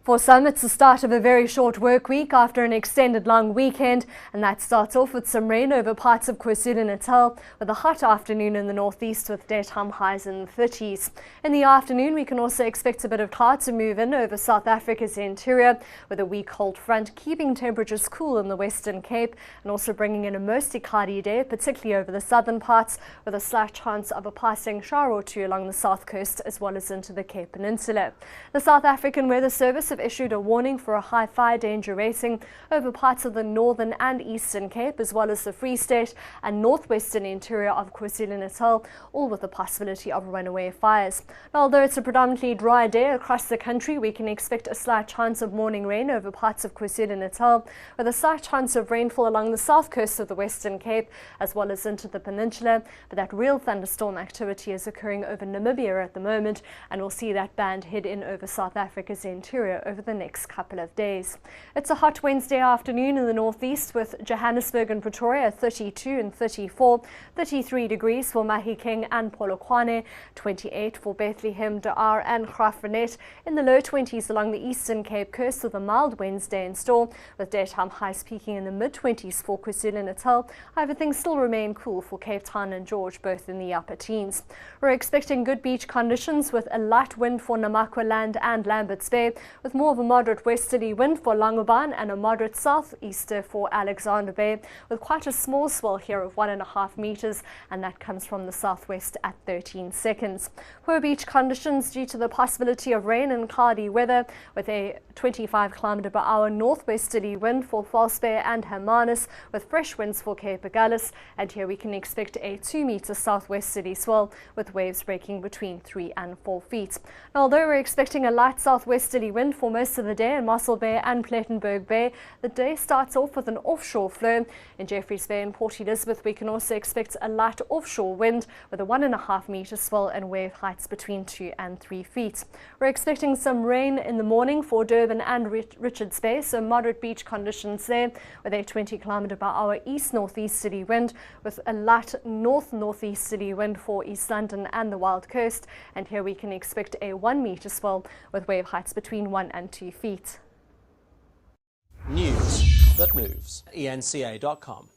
For some, it's the start of a very short work week after an extended long weekend, and that starts off with some rain over parts of KwaZulu-Natal, with a hot afternoon in the northeast with daytime highs in the 30s. In the afternoon, we can also expect a bit of cloud to move in over South Africa's interior, with a weak cold front keeping temperatures cool in the Western Cape and also bringing in a mostly cloudy day, particularly over the southern parts, with a slight chance of a passing shower or two along the south coast as well as into the Cape Peninsula. The South African Weather Service have issued a warning for a high fire danger rating over parts of the northern and eastern Cape, as well as the Free State and northwestern interior of KwaZulu-Natal, all with the possibility of runaway fires. Now, although it's a predominantly dry day across the country, we can expect a slight chance of morning rain over parts of KwaZulu-Natal, with a slight chance of rainfall along the south coast of the Western Cape, as well as into the peninsula. But that real thunderstorm activity is occurring over Namibia at the moment, and we'll see that band head in over South Africa's interior over the next couple of days. It's a hot Wednesday afternoon in the northeast, with Johannesburg and Pretoria 32 and 34, 33 degrees for Mahikeng and Polokwane, 28 for Bethlehem, Daar and Graaff-Reinet, in the low 20s along the eastern Cape Coast, with a mild Wednesday in store, with daytime highs peaking in the mid-20s for KwaZulu-Natal. However, things still remain cool for Cape Town and George, both in the upper teens. We're expecting good beach conditions with a light wind for Namaqualand and Lambert's Bay, with more of a moderate westerly wind for Langebaan and a moderate southeaster for Alexander Bay, with quite a small swell here of 1.5 meters, and that comes from the southwest at 13 seconds. Poor beach conditions due to the possibility of rain and cloudy weather, with a 25 km/h northwesterly wind for False Bay and Hermanus, with fresh winds for Cape Agulhas, and here we can expect a 2-meter southwesterly swell, with waves breaking between 3 and 4 feet. Now, although we're expecting a light southwesterly wind for most of the day in Mossel Bay and Plettenberg Bay, the day starts off with an offshore flow. In Jeffreys Bay and Port Elizabeth, we can also expect a light offshore wind with a 1.5 meter swell and wave heights between 2 and 3 feet. We're expecting some rain in the morning for Durban and Richards Bay, so moderate beach conditions there, with a 20 km/h east-northeasterly wind, with a light north-northeasterly wind for East London and the Wild Coast, and here we can expect a 1 meter swell with wave heights between 1 and 2 feet. News that moves. eNCA.com.